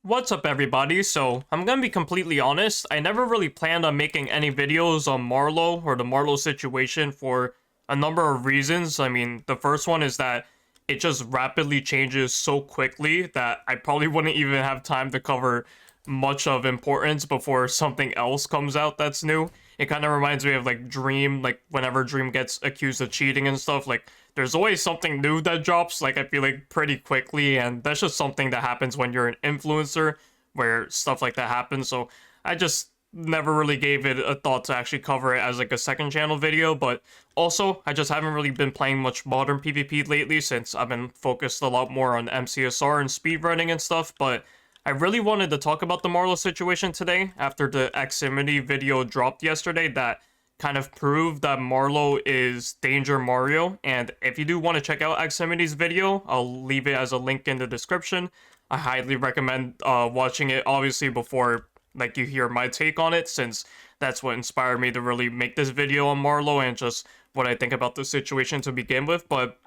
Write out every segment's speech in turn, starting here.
What's up, everybody? So, I'm gonna be completely honest, I never really planned on making any videos on Marlow or the Marlow situation for a number of reasons. I mean, the first one is that it just rapidly changes so quickly that I probably wouldn't even have time to cover much of importance before something else comes out that's new. It kind of reminds me of like Dream, like whenever Dream gets accused of cheating and stuff, like there's always something new that drops, like I feel like pretty quickly, and that's just something that happens when you're an influencer, where stuff like that happens. So I just never really gave it a thought to actually cover it as like a second channel video. But also, I just haven't really been playing much modern PvP lately since I've been focused a lot more on MCSR and speedrunning and stuff. But I really wanted to talk about the Marlow situation today after the Ximity video dropped yesterday that kind of proved that Marlow is Danger Mario. And if you do want to check out Ximity's video, I'll leave it as a link in the description. I highly recommend watching it, obviously, before like you hear my take on it, since that's what inspired me to really make this video on Marlow and just what I think about the situation to begin with. But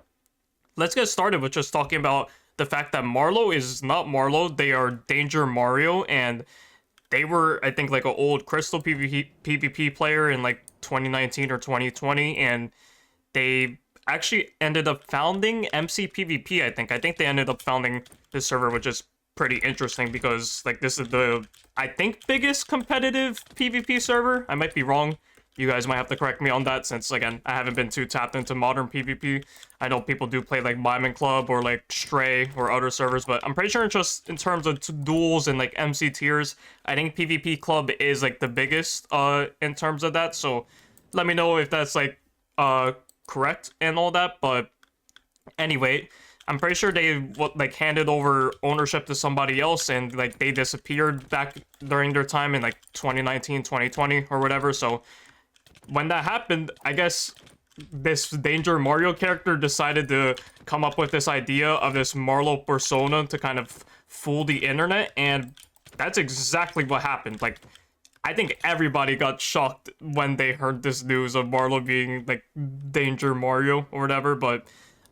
let's get started with just talking about the fact that Marlow is not Marlow. They are Danger Mario, and they were, I think, like an old Crystal PvP player in like 2019 or 2020, and they actually ended up founding MC PvP, I think. I think they ended up founding this server, which is pretty interesting because, like, this is the, I think, biggest competitive PvP server. I might be wrong. You guys might have to correct me on that since, again, I haven't been too tapped into modern PvP. I know people do play, like, Diamond Club or, like, Stray or other servers, but I'm pretty sure just in terms of duels and, like, MC tiers, I think PvP Club is, like, the biggest in terms of that. So let me know if that's, like, correct and all that. But anyway, I'm pretty sure they like handed over ownership to somebody else, and like they disappeared back during their time in like 2019, 2020 or whatever. So when that happened, I guess this Danger Mario character decided to come up with this idea of this Marlow persona to kind of fool the internet, and that's exactly what happened. Like, I think everybody got shocked when they heard this news of Marlow being, like, Danger Mario or whatever. But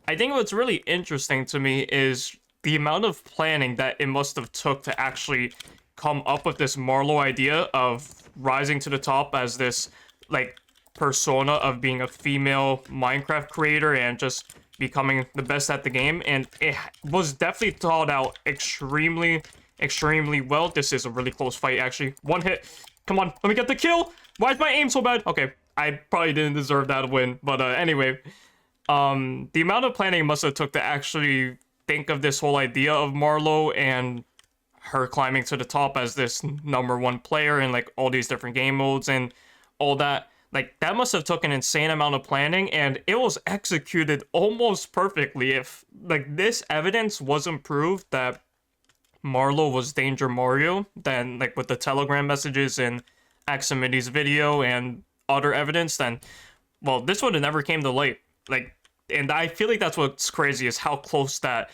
I think what's really interesting to me is the amount of planning that it must have took to actually come up with this Marlow idea of rising to the top as this, like, persona of being a female Minecraft creator and just becoming the best at the game. And it was definitely thought out extremely well. This is a really close fight, actually. One hit. Come on, let me get the kill. Why is my aim so bad? Okay, I probably didn't deserve that win, but anyway, the amount of planning it must have took to actually think of this whole idea of Marlow and her climbing to the top as this #1 player in like all these different game modes and all that. Like, that must have took an insane amount of planning, and it was executed almost perfectly. If like this evidence wasn't proved that Marlow was Danger Mario, then like with the Telegram messages and Ximity's video and other evidence, then well, this would have never came to light. Like, and I feel like that's what's crazy is how close that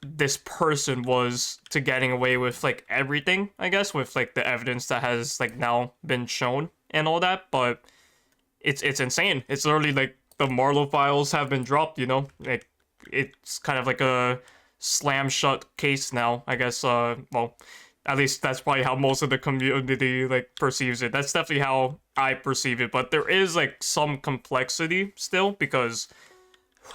this person was to getting away with like everything, I guess, with like the evidence that has like now been shown and all that. But it's insane. It's literally like the Marlow files have been dropped, you know? Like, it's kind of like a slam shut case now, I guess. Well, at least that's probably how most of the community like perceives it. That's definitely how I perceive it, but there is like some complexity still, because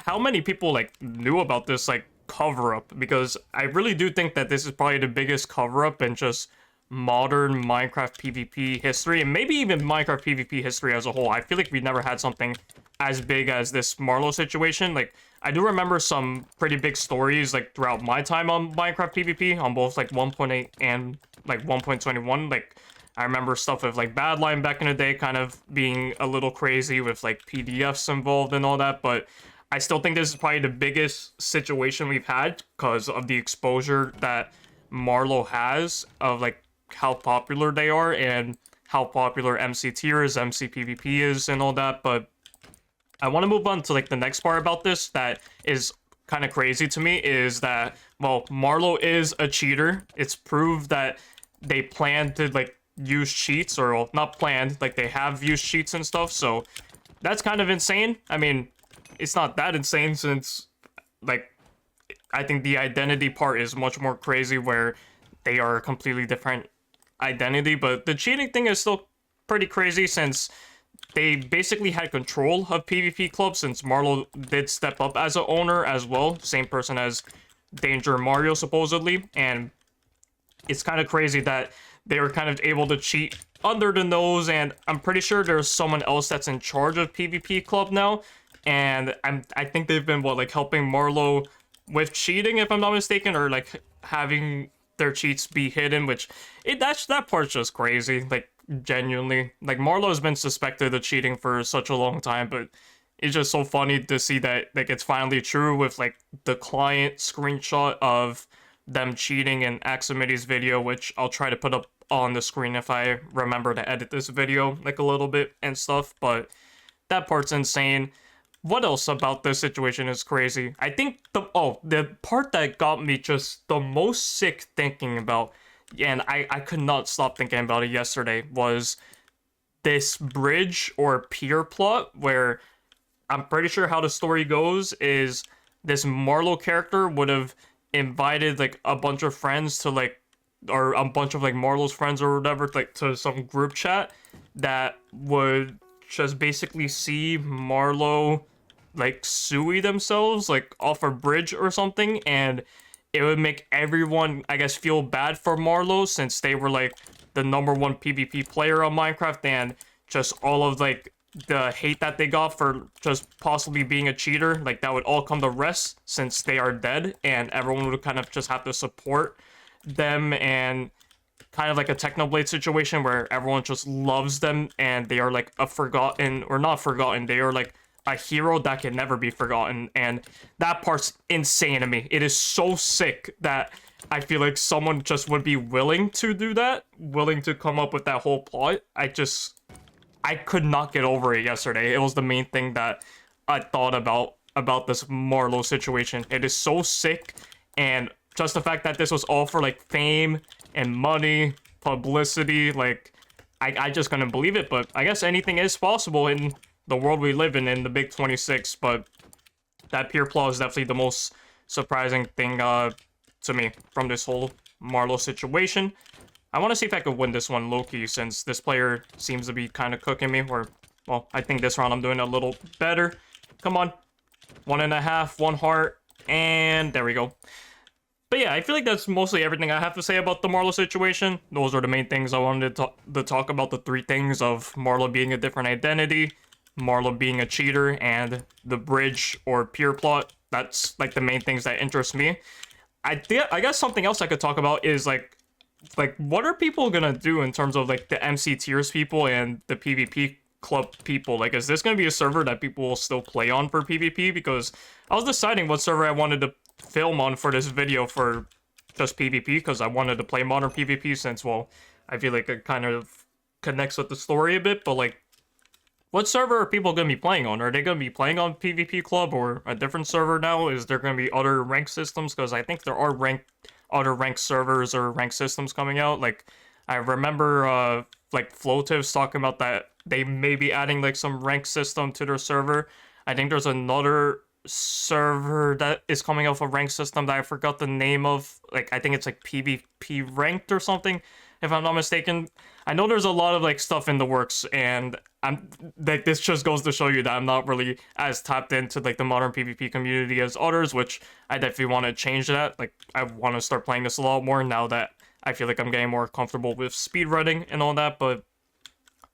how many people like knew about this like cover up? Because I really do think that this is probably the biggest cover up in just modern Minecraft PvP history, and maybe even Minecraft PvP history as a whole. I feel like we never had something as big as this Marlow situation. Like, I do remember some pretty big stories like throughout my time on Minecraft PvP on both like 1.8 and like 1.21. Like, I remember stuff with like Badline back in the day kind of being a little crazy with like PDFs involved and all that, but I still think this is probably the biggest situation we've had because of the exposure that Marlow has of like how popular they are and how popular MC tier is, MC PvP is and all that. But I want to move on to like the next part about this that is kind of crazy to me, is that, well, Marlow is a cheater. It's proved that they plan to like use cheats, or well, not planned, like they have used cheats and stuff. So that's kind of insane. I mean, it's not that insane since like I think the identity part is much more crazy, where they are a completely different identity. But the cheating thing is still pretty crazy since they basically had control of PvP Club since Marlow did step up as an owner as well. Same person as Danger Mario, supposedly. And it's kind of crazy that they were kind of able to cheat under the nose. And I'm pretty sure there's someone else that's in charge of PvP Club now. And I think they've been, what, like helping Marlow with cheating, if I'm not mistaken, or like having their cheats be hidden, which that part's just crazy. Like, genuinely, like, Marlow's been suspected of cheating for such a long time, but it's just so funny to see that like it's finally true with like the client screenshot of them cheating in Axamity's video, which I'll try to put up on the screen if I remember to edit this video like a little bit and stuff. But that part's insane. What else about this situation is crazy? I think the part that got me just the most sick thinking about, and I could not stop thinking about it yesterday, was this bridge or pier plot where I'm pretty sure how the story goes is this Marlow character would have invited like a bunch of friends to like, or a bunch of like Marlow's friends or whatever, like to some group chat that would just basically see Marlow like suey themselves like off a bridge or something, and it would make everyone, I guess, feel bad for Marlow since they were like the #1 PvP player on Minecraft, and just all of like the hate that they got for just possibly being a cheater, like that would all come to rest since they are dead, and everyone would kind of just have to support them, and kind of like a Technoblade situation where everyone just loves them and they are like a forgotten, or not forgotten, they are like a hero that can never be forgotten. And that part's insane to me. It is so sick that I feel like someone just would be willing to do that, willing to come up with that whole plot. I could not get over it yesterday. It was the main thing that I thought about this Marlow situation. It is so sick, and just the fact that this was all for like fame and money, publicity, like I just couldn't believe it. But I guess anything is possible in the world we live in the Big 26. But that pier plot is definitely the most surprising thing to me from this whole Marlow situation. I want to see if I could win this one low-key, since this player seems to be kind of cooking me, or, well, I think this round I'm doing a little better. Come on. 1.5, 1 heart, and there we go. But yeah, I feel like that's mostly everything I have to say about the Marlow situation. Those are the main things I wanted to talk about, the 3 things of Marlow being a different identity, Marlow being a cheater, and the bridge or pier plot. That's like the main things that interest me. I guess something else I could talk about is like what are people gonna do in terms of like the MC Tiers people and the PvP Club people? Like, is this gonna be a server that people will still play on for PvP? Because I was deciding what server I wanted to film on for this video for just PvP, because I wanted to play modern PvP since, well, I feel like it kind of connects with the story a bit. But like, what server are people gonna be playing on? Are they gonna be playing on PvP Club or a different server now? Is there gonna be other rank systems? Because I think there are other ranked servers or ranked systems coming out. Like, I remember like Floatives talking about that they may be adding like some ranked system to their server. I think there's another server that is coming off a ranked system that I forgot the name of. Like, I think it's like PvP ranked or something, if I'm not mistaken. I know there's a lot of like stuff in the works, and I'm like, this just goes to show you that I'm not really as tapped into like the modern PvP community as others, which I definitely want to change that. Like, I want to start playing this a lot more now that I feel like I'm getting more comfortable with speedrunning and all that. But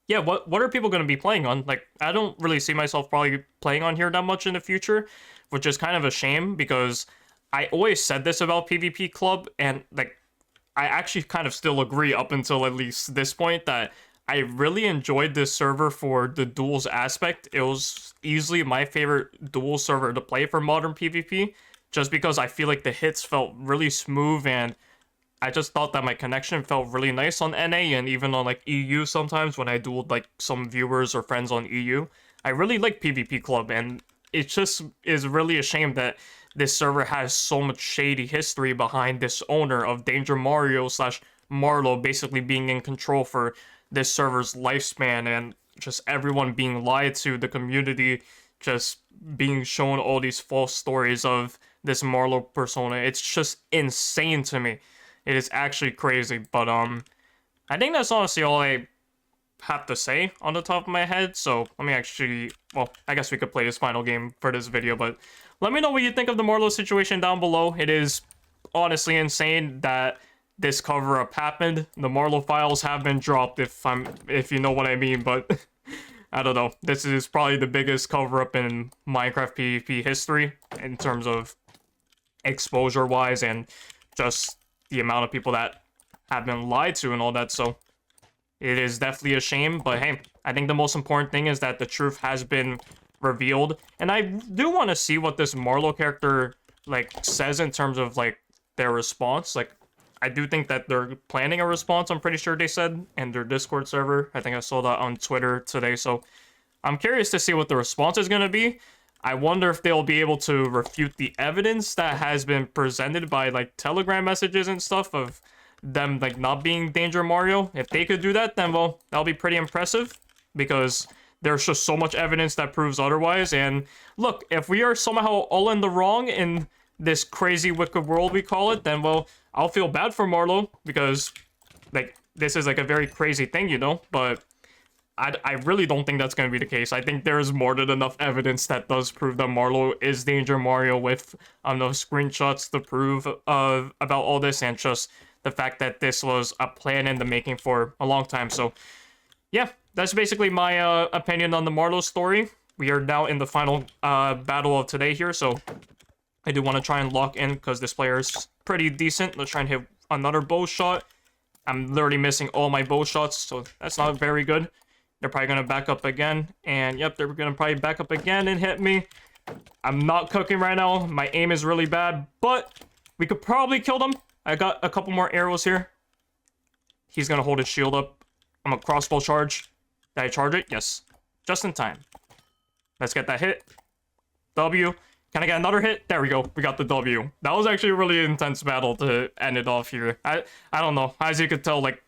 yeah, what are people going to be playing on? Like, I don't really see myself probably playing on here that much in the future, which is kind of a shame, because I always said this about PvP Club, and like, I actually kind of still agree up until at least this point, that I really enjoyed this server for the duels aspect. It was easily my favorite duel server to play for modern PvP, just because I feel like the hits felt really smooth, and I just thought that my connection felt really nice on NA, and even on like EU sometimes when I dueled like some viewers or friends on EU. I really like PvP Club, and it just is really a shame that this server has so much shady history behind this owner of Danger Mario / Marlow basically being in control for this server's lifespan, and just everyone being lied to, the community just being shown all these false stories of this Marlow persona. It's just insane to me. It is actually crazy, but I think that's honestly all I have to say on the top of my head. So let me actually, well, I guess we could play this final game for this video, but let me know what you think of the Marlow situation down below. It is honestly insane that this cover-up happened. The Marlow files have been dropped, if you know what I mean, but I don't know. This is probably the biggest cover-up in Minecraft PvP history in terms of exposure-wise and just the amount of people that have been lied to and all that, so it is definitely a shame, but hey, I think the most important thing is that the truth has been revealed, and I do want to see what this Marlow character, like, says in terms of, like, their response. Like, I do think that they're planning a response, I'm pretty sure they said, in their Discord server. I think I saw that on Twitter today, so I'm curious to see what the response is going to be. I wonder if they'll be able to refute the evidence that has been presented by, like, Telegram messages and stuff of them, like, not being Danger Mario. If they could do that, then, well, that'll be pretty impressive, because there's just so much evidence that proves otherwise. And look, if we are somehow all in the wrong in this crazy wicked world we call it, then, well, I'll feel bad for Marlow, because, like, this is, like, a very crazy thing, you know, but I really don't think that's going to be the case. I think there's more than enough evidence that does prove that Marlow is Danger Mario, with enough screenshots to prove about all this, and just the fact that this was a plan in the making for a long time. So yeah, that's basically my opinion on the Marlow story. We are now in the final battle of today here, so I do want to try and lock in because this player is pretty decent. Let's try and hit another bow shot. I'm literally missing all my bow shots, so that's not very good. They're probably going to back up again, and yep, they're going to probably back up again and hit me. I'm not cooking right now. My aim is really bad, but we could probably kill them. I got a couple more arrows here. He's going to hold his shield up. I'm a crossbow charge. Did I charge it? Yes. Just in time. Let's get that hit. W. Can I get another hit? There we go. We got the W. That was actually a really intense battle to end it off here. I don't know. As you could tell, like,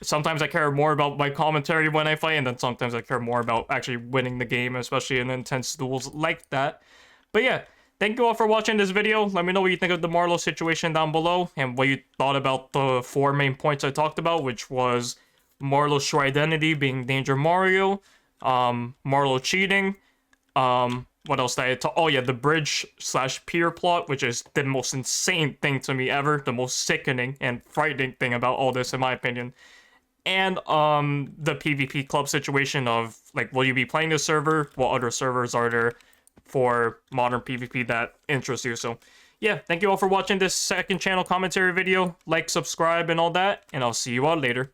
sometimes I care more about my commentary when I fight, and then sometimes I care more about actually winning the game, especially in intense duels like that. But yeah, thank you all for watching this video. Let me know what you think of the Marlow situation down below, and what you thought about the 4 main points I talked about, which was Marlow's true identity being Danger Mario, Marlow cheating, what else did I talk? Oh yeah, the bridge/pier plot, which is the most insane thing to me ever, the most sickening and frightening thing about all this, in my opinion. And the PvP club situation of, like, will you be playing this server? What other servers are there for modern PvP that interest you? So yeah, thank you all for watching this second channel commentary video. Like, subscribe, and all that, and I'll see you all later.